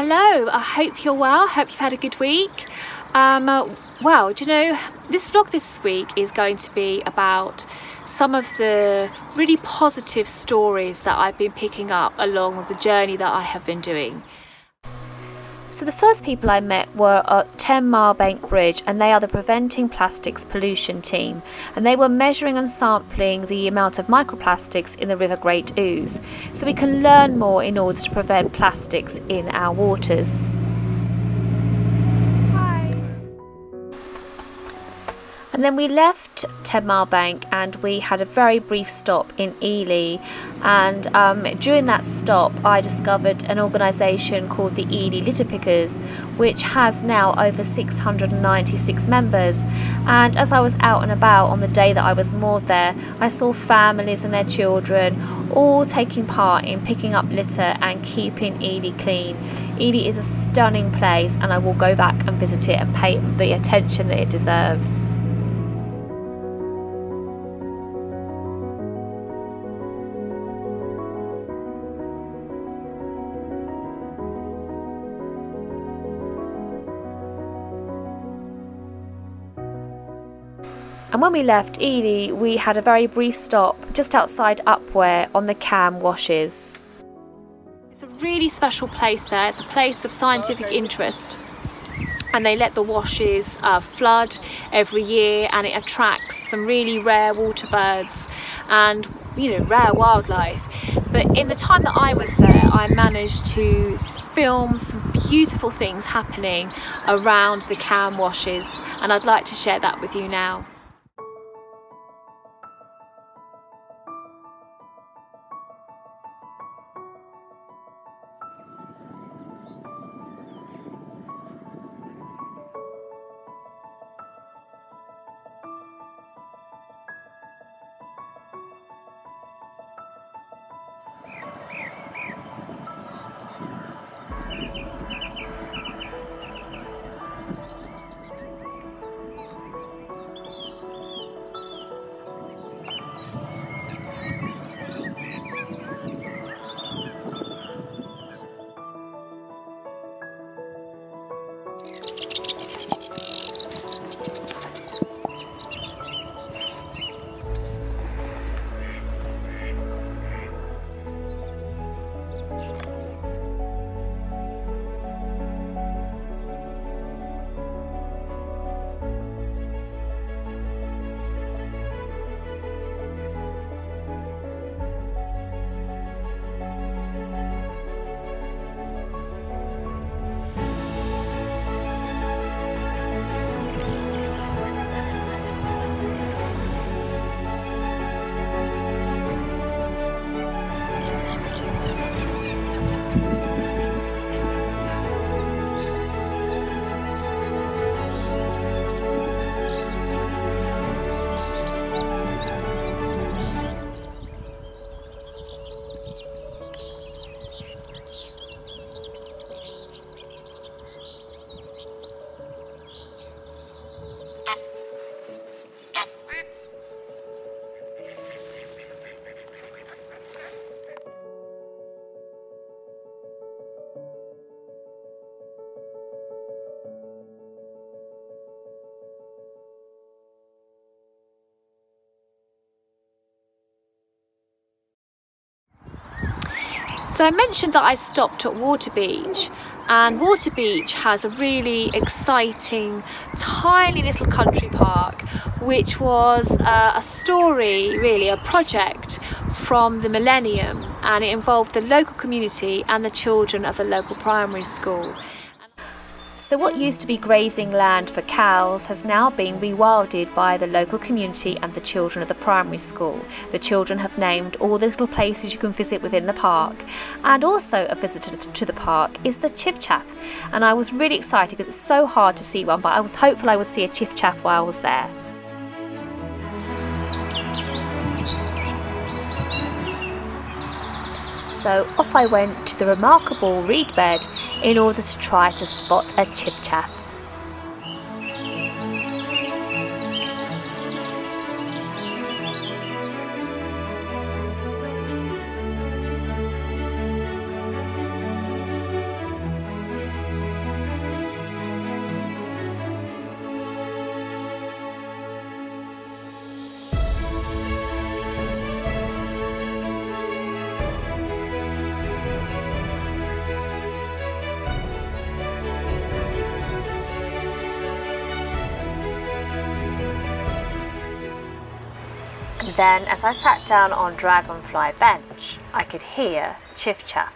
Hello, I hope you're well. Hope you've had a good week. Well, do you know, this vlog this week is going to be about some of the really positive stories that I've been picking up along the journey that I have been doing. So the first people I met were at 10 Mile Bank Bridge, and they are the Preventing Plastics Pollution team, and they were measuring and sampling the amount of microplastics in the River Great Ouse so we can learn more in order to prevent plastics in our waters. And then we left 10 Mile Bank and we had a very brief stop in Ely, and during that stop I discovered an organisation called the Ely Litter Pickers, which has now over 696 members. And as I was out and about on the day that I was moored there, I saw families and their children all taking part in picking up litter and keeping Ely clean. Ely is a stunning place, and I will go back and visit it and pay it the attention that it deserves. And when we left Ely, we had a very brief stop just outside Upware on the Cam Washes. It's a really special place there. It's a place of scientific interest, and they let the washes flood every year, and it attracts some really rare water birds and, you know, rare wildlife. But in the time that I was there, I managed to film some beautiful things happening around the Cam Washes, and I'd like to share that with you now. So I mentioned that I stopped at Waterbeach, and Waterbeach has a really exciting tiny little country park, which was a story, really a project from the millennium, and it involved the local community and the children of the local primary school. So what used to be grazing land for cows has now been rewilded by the local community and the children of the primary school. The children have named all the little places you can visit within the park, and also a visitor to the park is the chiffchaff, and I was really excited because it's so hard to see one, but I was hopeful I would see a chiffchaff while I was there. So off I went to the remarkable reed bed in order to try to spot a chiffchaff. then as I sat down on Dragonfly Bench, I could hear Chiff Chaff.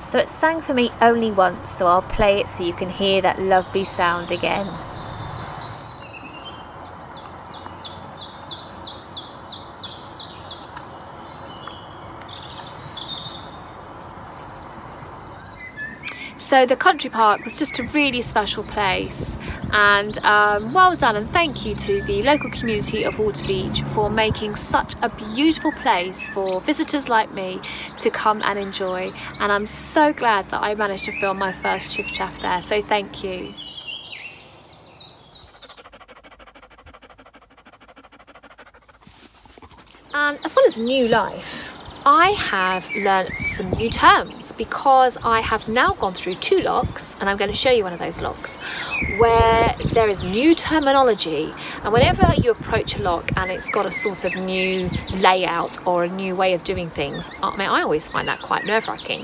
So it sang for me only once, so I'll play it so you can hear that lovely sound again. So the country park was just a really special place, and well done, and thank you to the local community of Waterbeach for making such a beautiful place for visitors like me to come and enjoy. And I'm so glad that I managed to film my first Chiff Chaff there, so thank you. And as well as new life, I have learnt some new terms because I have now gone through 2 locks, and I'm going to show you one of those locks where there is new terminology, and whenever you approach a lock and it's got a sort of new layout or a new way of doing things, I always find that quite nerve-wracking.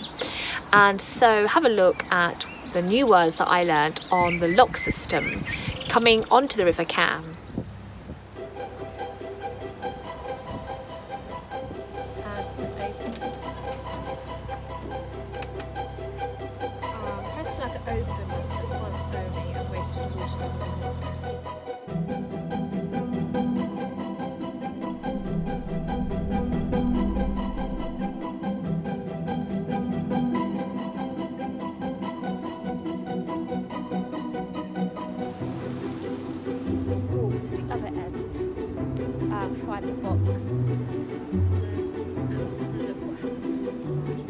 And so have a look at the new words that I learnt on the lock system coming onto the River Cam. Find the box. So let's have a look what happens inside.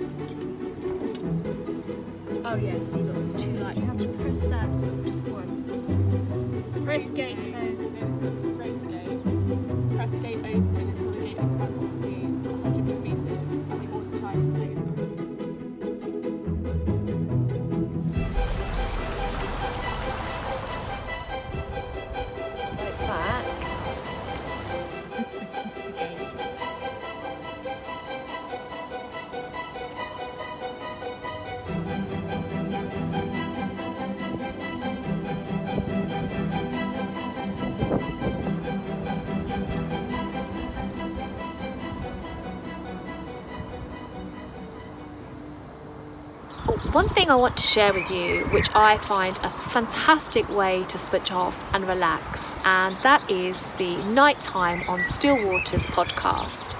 Oh yeah, see look, 2 lights. You have to press that just once. So press gate close. Raise gate. Press gate open until the gate goes back possibly 100 millimeters. And the horse time today is One thing I want to share with you, which I find a fantastic way to switch off and relax, and that is the Nighttime on Still Waters podcast.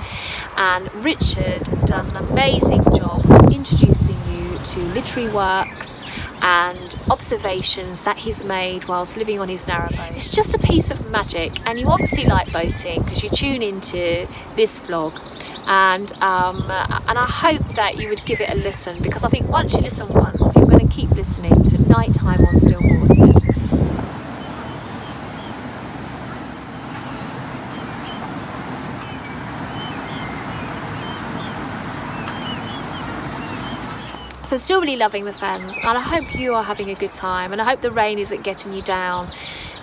And Richard does an amazing job of introducing you to literary works and observations that he's made whilst living on his narrowboat. It's just a piece of magic, and you obviously like boating because you tune into this vlog. And I hope that you would give it a listen, because I think once you listen once, you're going to keep listening to Nighttime on Still Waters. So I'm still really loving the Fens, and I hope you are having a good time, and I hope the rain isn't getting you down.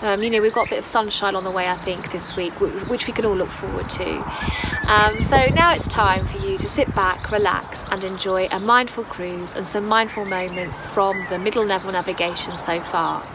You know, we've got a bit of sunshine on the way, I think, this week, which we can all look forward to. So now it's time for you to sit back, relax, and enjoy a mindful cruise and some mindful moments from the middle level navigation so far.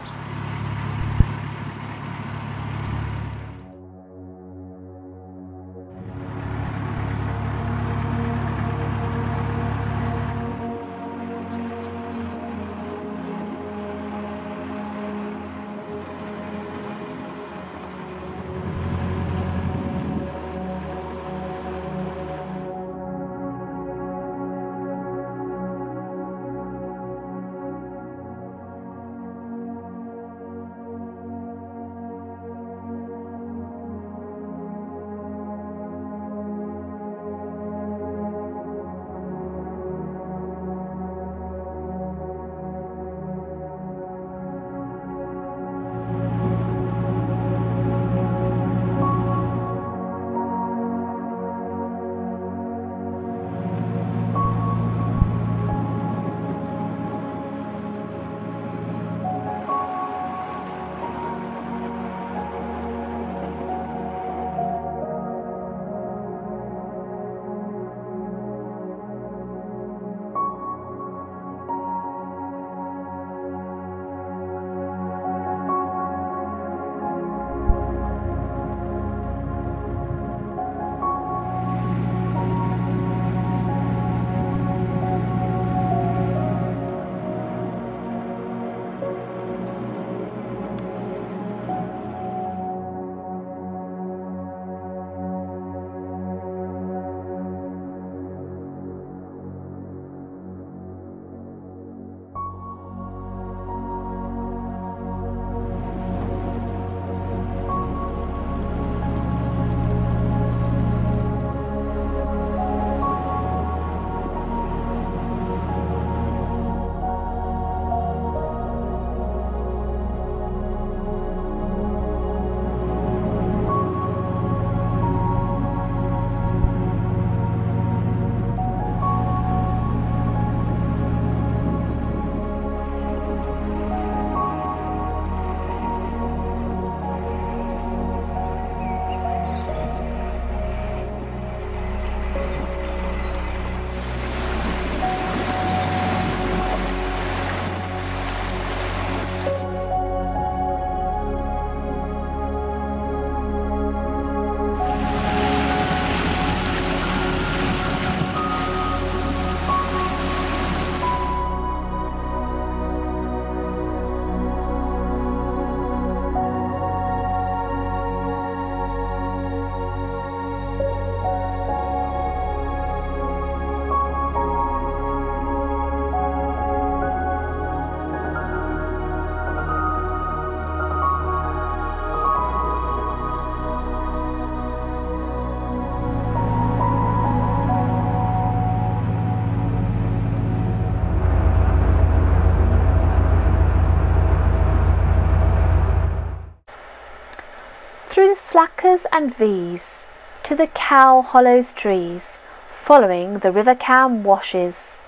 Through the slackers and V's, to the cow hollows trees, following the river cam washes.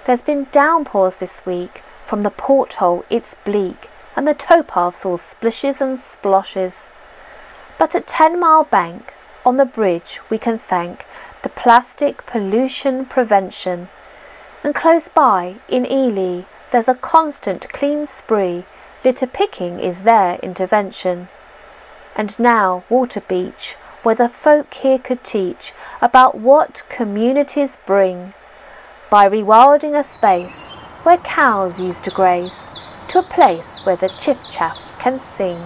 There's been downpours this week, from the porthole it's bleak, and the towpaths all splishes and sploshes. But at 10 Mile Bank, on the bridge we can thank the plastic pollution prevention. And close by, in Ely, there's a constant clean spree, litter picking is their intervention. And now Waterbeach, where the folk here could teach about what communities bring, by rewilding a space where cows used to graze, to a place where the chiff-chaff can sing.